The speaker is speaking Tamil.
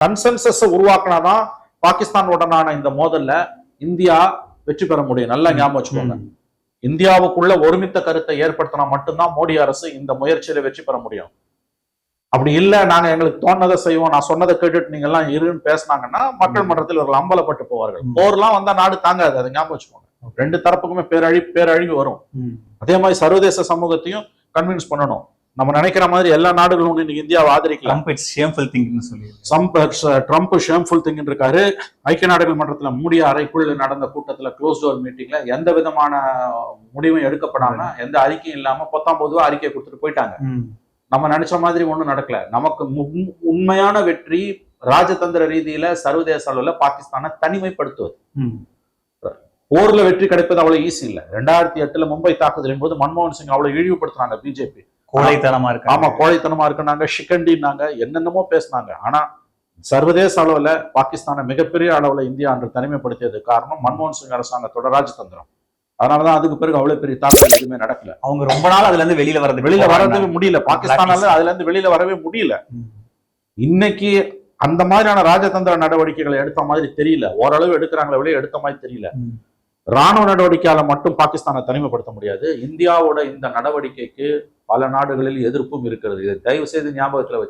கன்சென்சஸ் உருவாக்கினாதான் பாகிஸ்தானுடனான இந்த மோதல்ல இந்தியா வெற்றி பெற முடியும். நல்லா ஞாபகம் வச்சுக்கோங்க. இந்தியாவுக்குள்ள ஒருமித்த கருத்தை ஏற்படுத்தினா மட்டும்தான் மோடி அரசு இந்த முயற்சியில வெற்றி பெற முடியும். அப்படி இல்ல, நாங்க எங்களுக்கு தோணதை செய்வோம், நான் சொன்னதை கேட்டுட்டு நீங்க எல்லாம் இருன்னு பேசினாங்கன்னா மக்கள் மன்றத்தில் இவர்கள் அம்பலப்பட்டு போவார்கள். போர்லாம் வந்தா நாடு தாங்காது, அதை ஞாபகம் வச்சுக்கோங்க. ரெண்டு தரப்புக்குமே பேரழிவு வரும். அதே மாதிரி சர்வதேச சமூகத்தையும் கன்வின்ஸ் பண்ணணும். நம்ம நினைக்கிற மாதிரி எல்லா நாடுகளும் இன்னைக்கு இந்தியாவை ஆதரிக்கலாம். ட்ரம்ப் ஷேம்ஃபுல் திங் இருக்காரு. ஐக்கிய நாடுகள் மன்றத்துல மூடிய அறைக்குள் நடந்த கூட்டத்துல க்ளோஸ் டோர் மீட்டிங்ல எந்த விதமான முடிவும் எடுக்கப்படாம எந்த அறிக்கையும் இல்லாம 19 அறிக்கை கொடுத்துட்டு போயிட்டாங்க. நம்ம நினைச்ச மாதிரி ஒண்ணும் நடக்கல. நமக்கு உண்மையான வெற்றி ராஜதந்திர ரீதியில சர்வதேச அளவுல பாகிஸ்தானை தனிமைப்படுத்துவது. போர்ல வெற்றி கிடைப்பது அவ்வளவு ஈஸி இல்ல. 2008 மும்பை தாக்குதலின் போது மன்மோகன் சிங் அவ்வளவு இழிவுபடுத்தினாங்க. பிஜேபி கோழைத்தனமா இருக்கு, ஆமா கோழைத்தனமா இருக்குனாங்க, ஷிகண்டினாங்க, என்னென்னமோ பேசினாங்க. ஆனா சர்வதேச அளவுல பாகிஸ்தானை மிகப்பெரிய அளவுல இந்தியா அன்று தனிமைப்படுத்தியது காரணம் மன்மோகன் சிங் அரசாங்கத்தோட ராஜதந்திரம். அதனாலதான் அதுக்கு பிறகு அவ்வளவு பெரிய தாக்குதல் எதுவுமே நடக்கல. அவங்க ரொம்ப நாள் அதுல இருந்து வெளியில வரவே முடியல. பாகிஸ்தானால அதுல இருந்து வெளியில வரவே முடியல. இன்னைக்கு அந்த மாதிரியான ராஜதந்திர நடவடிக்கைகளை எடுத்த மாதிரி தெரியல. ஓரளவு எடுக்கிறாங்களே வெளியே எடுத்த மாதிரி தெரியல. ராணுவ நடவடிக்கையால மட்டும் பாகிஸ்தானை தனிமைப்படுத்த முடியாது. இந்தியாவோட இந்த நடவடிக்கைக்கு பல நாடுகளில் எதிர்ப்பும் இருக்கிறது. இதை தயவு செய்து ஞாபகத்துல வச்சு